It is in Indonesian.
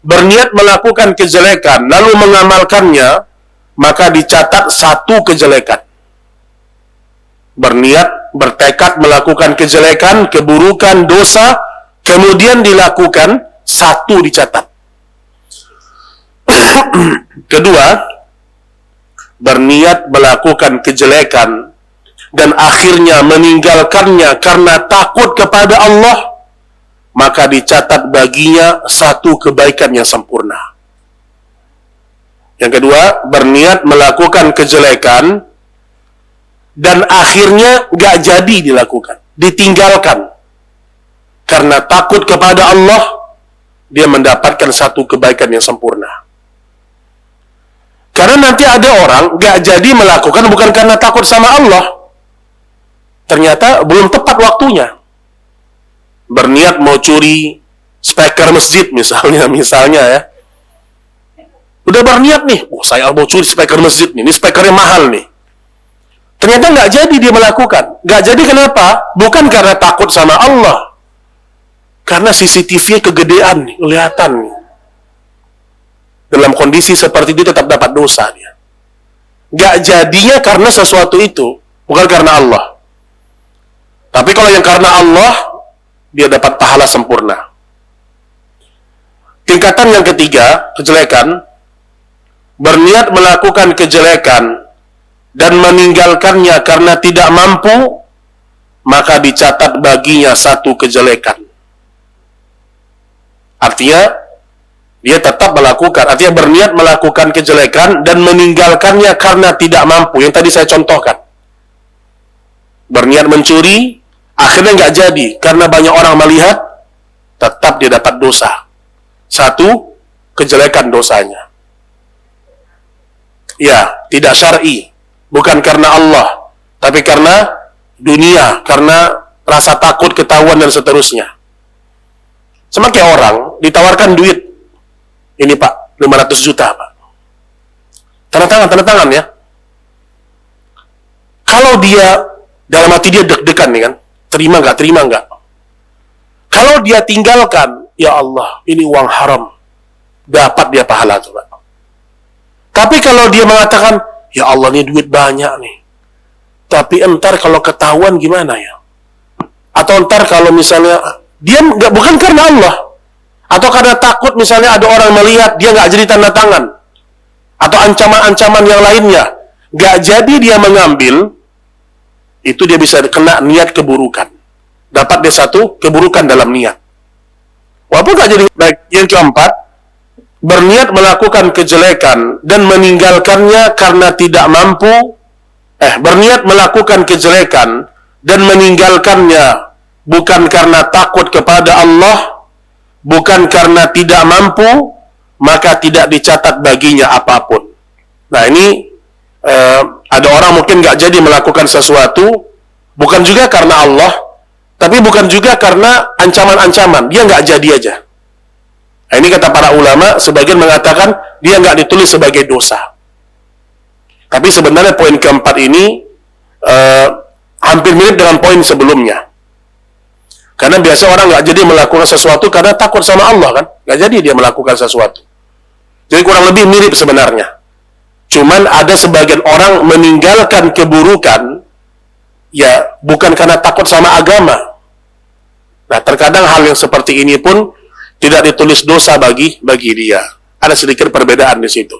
berniat melakukan kejelekan lalu mengamalkannya, maka dicatat satu kejelekan. Berniat, bertekad melakukan kejelekan, keburukan, dosa, kemudian dilakukan, satu dicatat. Kedua, berniat melakukan kejelekan dan akhirnya meninggalkannya karena takut kepada Allah, maka dicatat baginya satu kebaikan yang sempurna. Yang kedua, berniat melakukan kejelekan dan akhirnya gak jadi dilakukan, ditinggalkan karena takut kepada Allah, dia mendapatkan satu kebaikan yang sempurna. Karena nanti ada orang gak jadi melakukan bukan karena takut sama Allah, ternyata belum tepat waktunya. Berniat mau curi speaker masjid misalnya ya, udah berniat nih, saya mau curi speaker masjid nih, ini speakernya mahal nih, ternyata nggak jadi dia melakukan. Nggak jadi kenapa? Bukan karena takut sama Allah, karena CCTV-nya kegedean nih, kelihatan nih. Dalam kondisi seperti itu tetap dapat dosa dia. Nggak jadinya karena sesuatu itu, bukan karena Allah. Tapi kalau yang karena Allah, dia dapat pahala sempurna. Tingkatan yang ketiga, kejelekan, berniat melakukan kejelekan dan meninggalkannya karena tidak mampu, maka dicatat baginya satu kejelekan. Artinya, dia tetap melakukan, artinya berniat melakukan kejelekan dan meninggalkannya karena tidak mampu. Yang tadi saya contohkan. Berniat mencuri, akhirnya nggak jadi karena banyak orang melihat, tetap dia dapat dosa. Satu kejelekan dosanya. Ya, tidak syar'i, bukan karena Allah, tapi karena dunia, karena rasa takut ketahuan dan seterusnya. Semakin orang ditawarkan duit, ini Pak, 500 juta Pak, tanda tangan ya. Kalau dia dalam hati dia deg-degan nih kan, terima nggak? Kalau dia tinggalkan, ya Allah, ini uang haram, dapat dia pahala tuh Pak. Tapi kalau dia mengatakan, ya Allah, ini duit banyak nih, tapi entar kalau ketahuan gimana ya? Atau entar kalau misalnya dia bukan karena Allah, atau karena takut misalnya ada orang melihat, dia nggak jadi tanda tangan, atau ancaman-ancaman yang lainnya, nggak jadi dia mengambil, itu dia bisa kena niat keburukan. Dapat dia satu keburukan dalam niat. Walaupun nggak jadi baik. Yang keempat, berniat melakukan kejelekan dan meninggalkannya karena tidak mampu. Berniat melakukan kejelekan dan meninggalkannya bukan karena takut kepada Allah, bukan karena tidak mampu, maka tidak dicatat baginya apapun. Nah ini ada orang mungkin nggak jadi melakukan sesuatu, bukan juga karena Allah, tapi bukan juga karena ancaman-ancaman, dia nggak jadi aja. Nah, ini kata para ulama, sebagian mengatakan dia nggak ditulis sebagai dosa. Tapi sebenarnya poin keempat ini hampir mirip dengan poin sebelumnya. Karena biasa orang nggak jadi melakukan sesuatu karena takut sama Allah kan, nggak jadi dia melakukan sesuatu. Jadi kurang lebih mirip sebenarnya. Cuman ada sebagian orang meninggalkan keburukan, ya bukan karena takut sama agama. Nah terkadang hal yang seperti ini pun tidak ditulis dosa bagi dia. Ada sedikit perbedaan di situ.